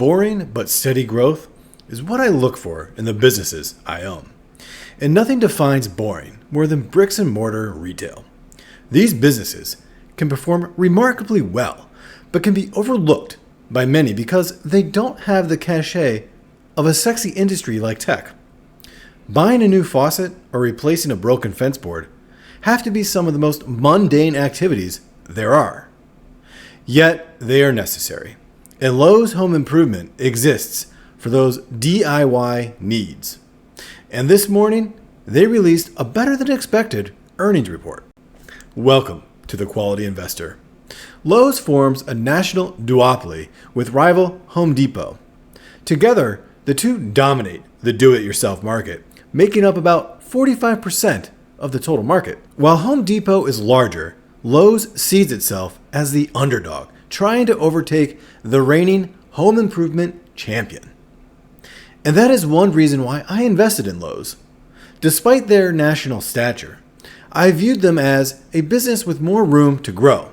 boring but steady growth is what I look for in the businesses I own. And nothing defines boring more than bricks and mortar retail. These businesses can perform remarkably well, but can be overlooked by many because they don't have the cachet of a sexy industry like tech. Buying a new faucet or replacing a broken fence board have to be some of the most mundane activities there are. Yet they are necessary, and Lowe's Home Improvement exists for those DIY needs. And this morning, they released a better than expected earnings report. Welcome to the Quality Investor. Lowe's forms a national duopoly with rival Home Depot. Together, the two dominate the do-it-yourself market, making up about 45% of the total market. While Home Depot is larger, Lowe's sees itself as the underdog, trying to overtake the reigning home improvement champion. And that is one reason why I invested in Lowe's. Despite their national stature, I viewed them as a business with more room to grow.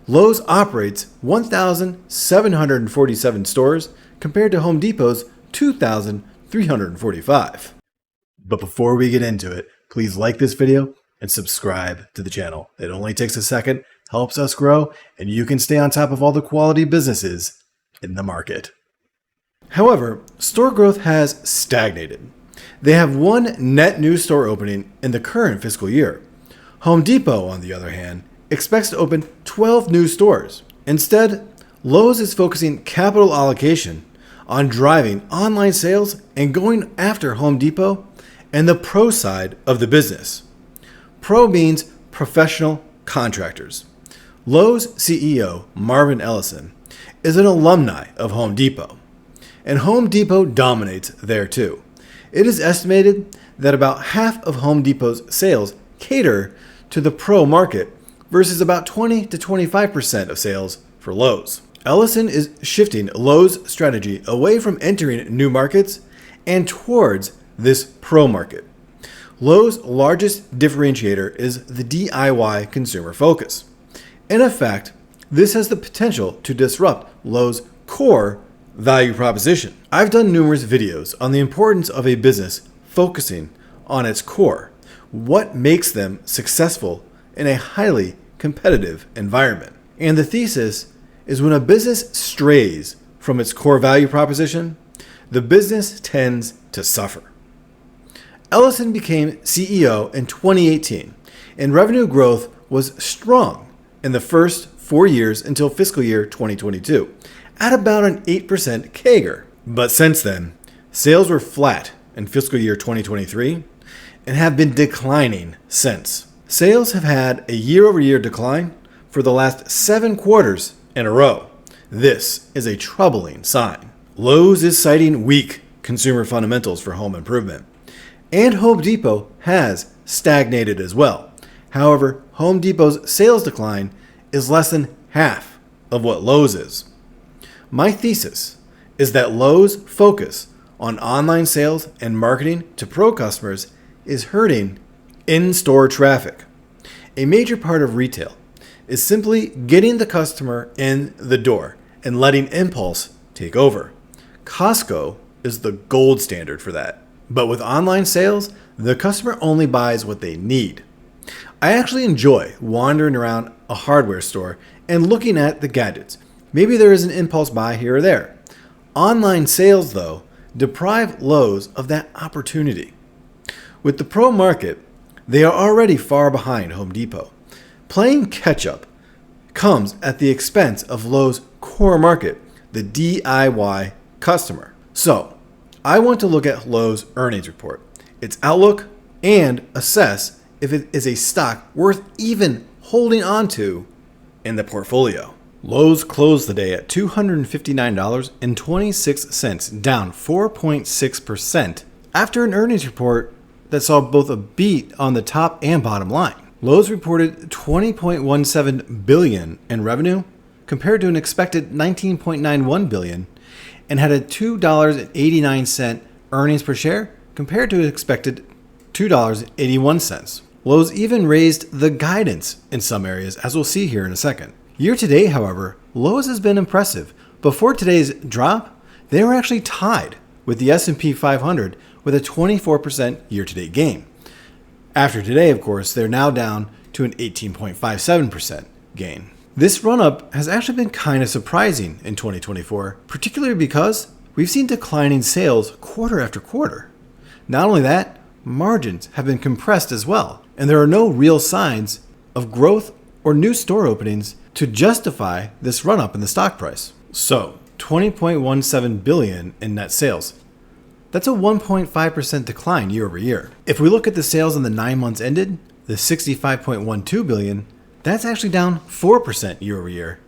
Lowe's operates 1,747 stores compared to Home Depot's 2,345. But before we get into it, please like this video and subscribe to the channel. It only takes a second, helps us grow, and you can stay on top of all the quality businesses in the market. However, store growth has stagnated. They have one net new store opening in the current fiscal year. Home Depot, on the other hand, expects to open 12 new stores. Instead, Lowe's is focusing capital allocation on driving online sales and going after Home Depot and the pro side of the business. Pro means professional contractors. Lowe's CEO, Marvin Ellison, is an alumni of Home Depot, and Home Depot dominates there too. It is estimated that about half of Home Depot's sales cater to the pro market versus about 20 to 25% of sales for Lowe's. Ellison is shifting Lowe's strategy away from entering new markets and towards this pro market. Lowe's largest differentiator is the DIY consumer focus. In effect, this has the potential to disrupt Lowe's core value proposition. I've done numerous videos on the importance of a business focusing on its core, what makes them successful in a highly competitive environment. And the thesis is when a business strays from its core value proposition, the business tends to suffer. Ellison became CEO in 2018, and revenue growth was strong in the first 4 years until fiscal year 2022, at about an 8% CAGR. But since then, sales were flat in fiscal year 2023 and have been declining since. Sales have had a year-over-year decline for the last 7 quarters in a row. This is a troubling sign. Lowe's is citing weak consumer fundamentals for home improvement, and Home Depot has stagnated as well. However, Home Depot's sales decline is less than half of what Lowe's is. My thesis is that Lowe's focus on online sales and marketing to pro customers is hurting in-store traffic. A major part of retail is simply getting the customer in the door and letting impulse take over. Costco is the gold standard for that. But with online sales, the customer only buys what they need. I actually enjoy wandering around a hardware store and looking at the gadgets. Maybe there is an impulse buy here or there. Online sales, though, deprive Lowe's of that opportunity. With the pro market, they are already far behind Home Depot. Playing catch-up comes at the expense of Lowe's core market, the DIY customer. So, I want to look at Lowe's earnings report, its outlook, and assess if it is a stock worth even holding on to in the portfolio. Lowe's closed the day at $259.26, down 4.6% after an earnings report that saw both a beat on the top and bottom line. Lowe's reported $20.17 billion in revenue compared to an expected $19.91 billion and had a $2.89 earnings per share compared to an expected $2.81. Lowe's even raised the guidance in some areas, as we'll see here in a second. Year to date, however, Lowe's has been impressive. Before today's drop, they were actually tied with the S&P 500 with a 24% year-to-date gain. After today, of course, they're now down to an 18.57% gain. This run-up has actually been kind of surprising in 2024, particularly because we've seen declining sales quarter after quarter. Not only that, margins have been compressed as well, and there are no real signs of growth or new store openings to justify this run-up in the stock price. So, $20.17 billion in net sales. That's a 1.5% decline year over year. If we look at the sales in the 9 months ended, the $65.12 billion, that's actually down 4% year over year.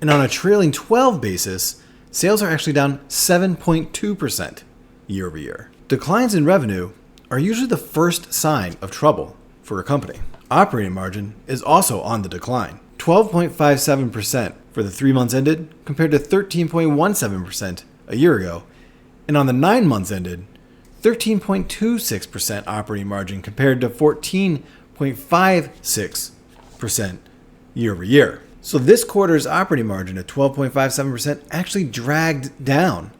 And on a trailing 12 basis, sales are actually down 7.2% year over year. Declines in revenue are usually the first sign of trouble for a company. Operating margin is also on the decline. 12.57% for the 3 months ended compared to 13.17% a year ago. And on the 9 months ended, 13.26% operating margin compared to 14.56% year over year. So this quarter's operating margin at 12.57% actually dragged down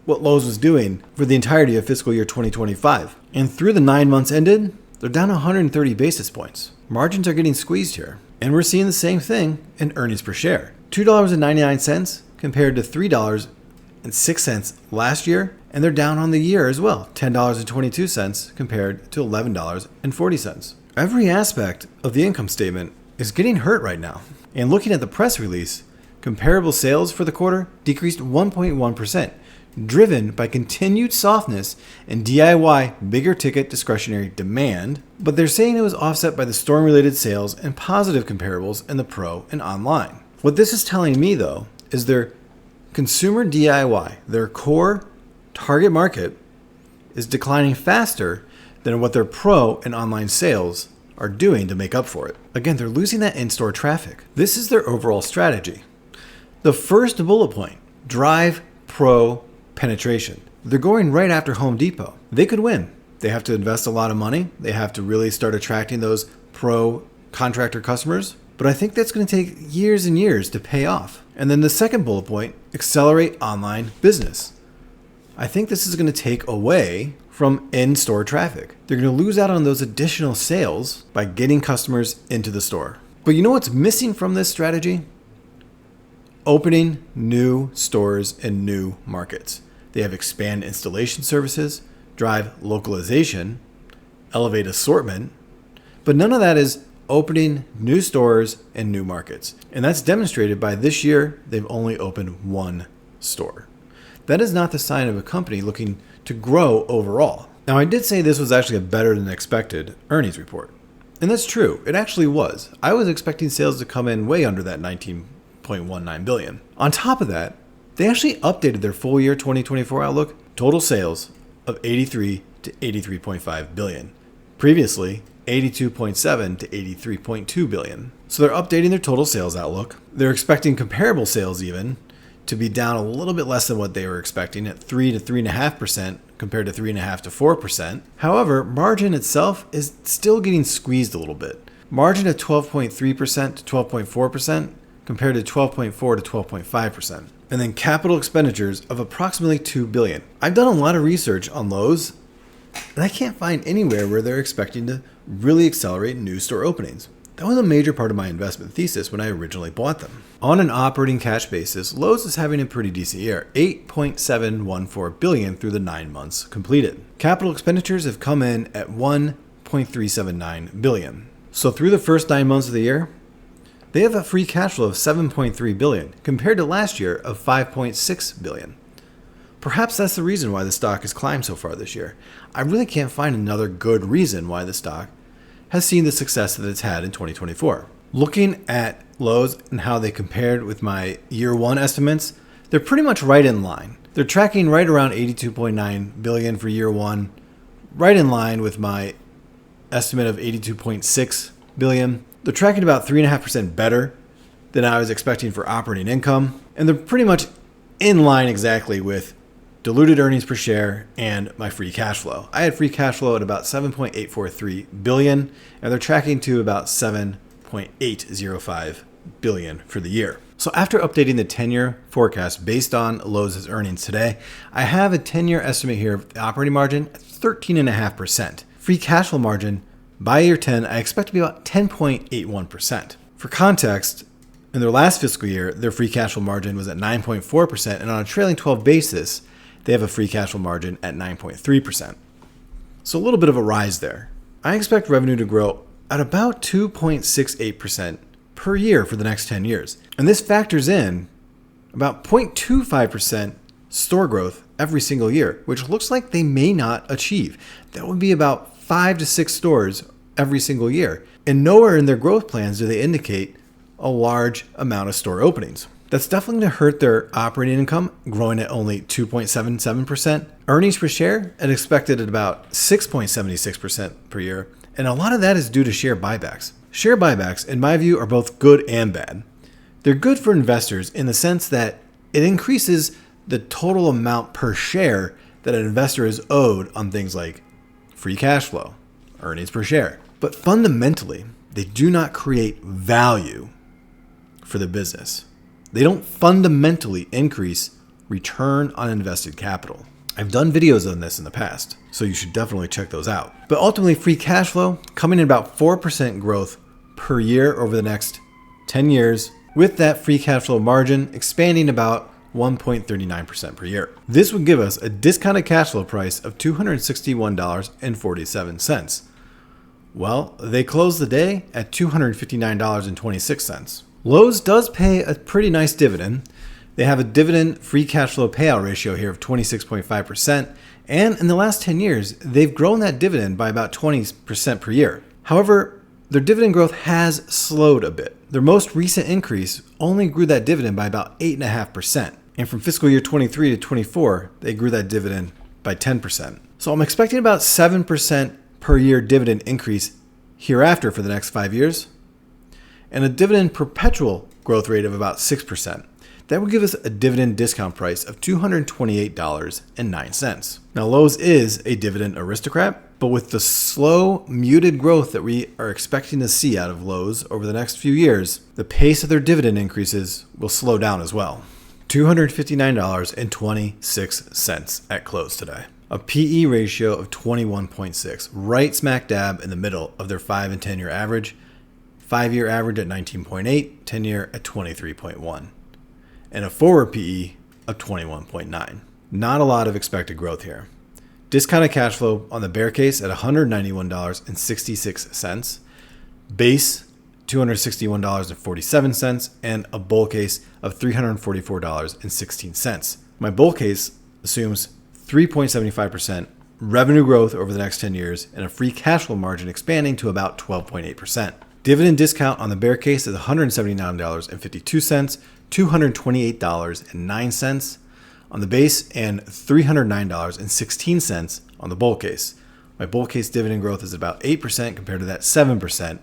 what Lowe's was doing for the entirety of fiscal year 2025. And through the 9 months ended, they're down 130 basis points. Margins are getting squeezed here. And we're seeing the same thing in earnings per share. $2.99 compared to $3.06 last year. And they're down on the year as well. $10.22 compared to $11.40. Every aspect of the income statement is getting hurt right now. And looking at the press release, comparable sales for the quarter decreased 1.1%, driven by continued softness in DIY bigger ticket discretionary demand, but they're saying it was offset by the storm-related sales and positive comparables in the pro and online. What this is telling me, though, is their consumer DIY, their core target market, is declining faster than what their pro and online sales are doing to make up for it. Again, they're losing that in-store traffic. This is their overall strategy. The first bullet point, drive pro penetration. They're going right after Home Depot. They could win. They have to invest a lot of money. They have to really start attracting those pro contractor customers. But I think that's going to take years and years to pay off. And then the second bullet point, accelerate online business. I think this is going to take away from in-store traffic. They're going to lose out on those additional sales by getting customers into the store. But you know what's missing from this strategy? Opening new stores in new markets. They have expand installation services, drive localization, elevate assortment, but none of that is opening new stores in new markets. And that's demonstrated by this year, they've only opened 1 store. That is not the sign of a company looking to grow overall. Now, I did say this was actually a better than expected earnings report. And that's true. It actually was. I was expecting sales to come in way under that $19.19 billion. On top of that, they actually updated their full year 2024 outlook, total sales of 83 to 83.5 billion. Previously, 82.7 to 83.2 billion. So they're updating their total sales outlook. They're expecting comparable sales even to be down a little bit less than what they were expecting at 3 to 3.5% compared to 3.5 to 4%. However, margin itself is still getting squeezed a little bit. Margin at 12.3% to 12.4% compared to 12.4 to 12.5%. And then capital expenditures of approximately $2 billion. I've done a lot of research on Lowe's, and I can't find anywhere where they're expecting to really accelerate new store openings. That was a major part of my investment thesis when I originally bought them. On an operating cash basis, Lowe's is having a pretty decent year, $8.714 billion through the 9 months completed. Capital expenditures have come in at $1.379 billion. So through the first 9 months of the year, they have a free cash flow of $7.3 billion compared to last year of $5.6 billion. Perhaps that's the reason why the stock has climbed so far this year. I really can't find another good reason why the stock has seen the success that it's had in 2024. Looking at Lowe's and how they compared with my year one estimates, they're pretty much right in line. They're tracking right around $82.9 billion for year one, right in line with my estimate of $82.6 billion. They're tracking about 3.5% better than I was expecting for operating income, and they're pretty much in line exactly with diluted earnings per share and my free cash flow. I had free cash flow at about $7.843 billion, and they're tracking to about $7.805 billion for the year. So after updating the 10-year forecast based on Lowe's earnings today, I have a 10-year estimate here of the operating margin at 13.5%. Free cash flow margin by year 10, I expect to be about 10.81%. For context, in their last fiscal year, their free cash flow margin was at 9.4%, and on a trailing 12 basis, they have a free cash flow margin at 9.3%. So a little bit of a rise there. I expect revenue to grow at about 2.68% per year for the next 10 years. And this factors in about 0.25% store growth every single year, which looks like they may not achieve. That would be about 5 to 6 stores every single year. And nowhere in their growth plans do they indicate a large amount of store openings. That's definitely going to hurt their operating income, growing at only 2.77%. Earnings per share are expected at about 6.76% per year. And a lot of that is due to share buybacks. Share buybacks, in my view, are both good and bad. They're good for investors in the sense that it increases the total amount per share that an investor is owed on things like free cash flow, earnings per share. But fundamentally, they do not create value for the business. They don't fundamentally increase return on invested capital. I've done videos on this in the past, so you should definitely check those out. But ultimately, free cash flow coming in about 4% growth per year over the next 10 years, with that free cash flow margin expanding about 1.39% per year. This would give us a discounted cash flow price of $261.47. Well, they closed the day at $259.26. Lowe's does pay a pretty nice dividend. They have a dividend free cash flow payout ratio here of 26.5%. And in the last 10 years, they've grown that dividend by about 20% per year. However, their dividend growth has slowed a bit. Their most recent increase only grew that dividend by about 8.5%. And from fiscal year 23 to 24, they grew that dividend by 10%. So I'm expecting about 7% per year dividend increase hereafter for the next 5 years, and a dividend perpetual growth rate of about 6%. That would give us a dividend discount price of $228.09. Now, Lowe's is a dividend aristocrat, but with the slow, muted growth that we are expecting to see out of Lowe's over the next few years, the pace of their dividend increases will slow down as well. $259.26 at close today. A PE ratio of 21.6, right smack dab in the middle of their 5 and 10-year average. 5-year average at 19.8, 10-year at 23.1, and a forward PE of 21.9. Not a lot of expected growth here. Discounted cash flow on the bear case at $191.66, base $261.47, and a bull case of $344.16. My bull case assumes 3.75% revenue growth over the next 10 years and a free cash flow margin expanding to about 12.8%. Dividend discount on the bear case is $179.52, $228.09 on the base, and $309.16 on the bull case. My bull case dividend growth is about 8% compared to that 7%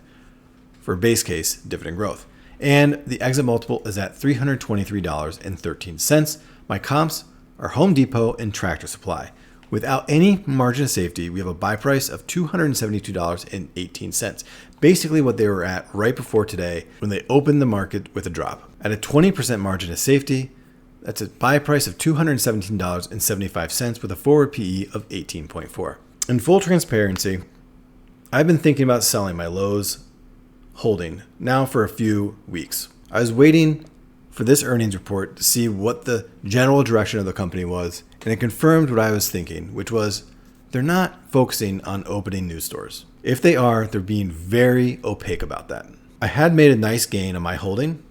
for base case dividend growth. And the exit multiple is at $323.13. My comps are Home Depot and Tractor Supply. Without any margin of safety, we have a buy price of $272.18. Basically what they were at right before today when they opened the market with a drop. At a 20% margin of safety, that's a buy price of $217.75 with a forward PE of 18.4. In full transparency, I've been thinking about selling my Lowe's holding now for a few weeks. I was waiting for this earnings report to see what the general direction of the company was, and it confirmed what I was thinking, which was they're not focusing on opening new stores. If they are, they're being very opaque about that. I had made a nice gain on my holding,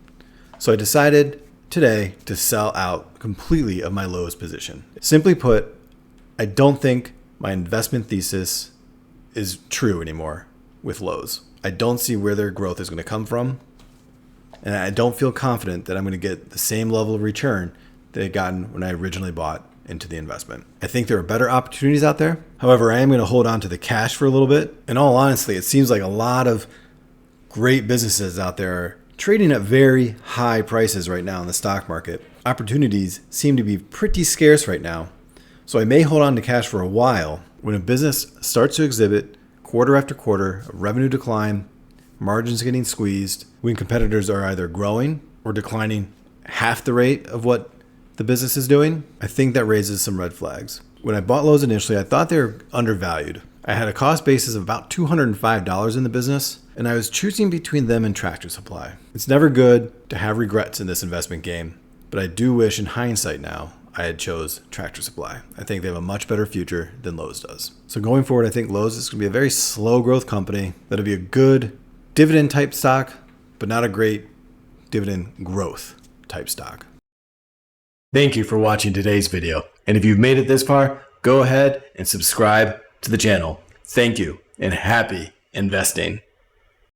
so I decided today to sell out completely of my Lowe's position. Simply put, I don't think my investment thesis is true anymore with Lowe's. I don't see where their growth is going to come from, and I don't feel confident that I'm going to get the same level of return that I gotten when I originally bought into the investment. I think there are better opportunities out there. However, I am going to hold on to the cash for a little bit. In all honesty, it seems like a lot of great businesses out there are trading at very high prices right now in the stock market. Opportunities seem to be pretty scarce right now. So I may hold on to cash for a while. When a business starts to exhibit quarter after quarter of revenue decline, margins getting squeezed, when competitors are either growing or declining half the rate of what the business is doing, I think that raises some red flags. When I bought Lowe's initially, I thought they were undervalued. I had a cost basis of about $205 in the business, and I was choosing between them and Tractor Supply. It's never good to have regrets in this investment game, but I do wish in hindsight now I had chose Tractor Supply. I think they have a much better future than Lowe's does. So going forward, I think Lowe's is going to be a very slow growth company that'll be a good dividend type stock, but not a great dividend growth type stock. Thank you for watching today's video. And if you've made it this far, go ahead and subscribe to the channel. Thank you and happy investing.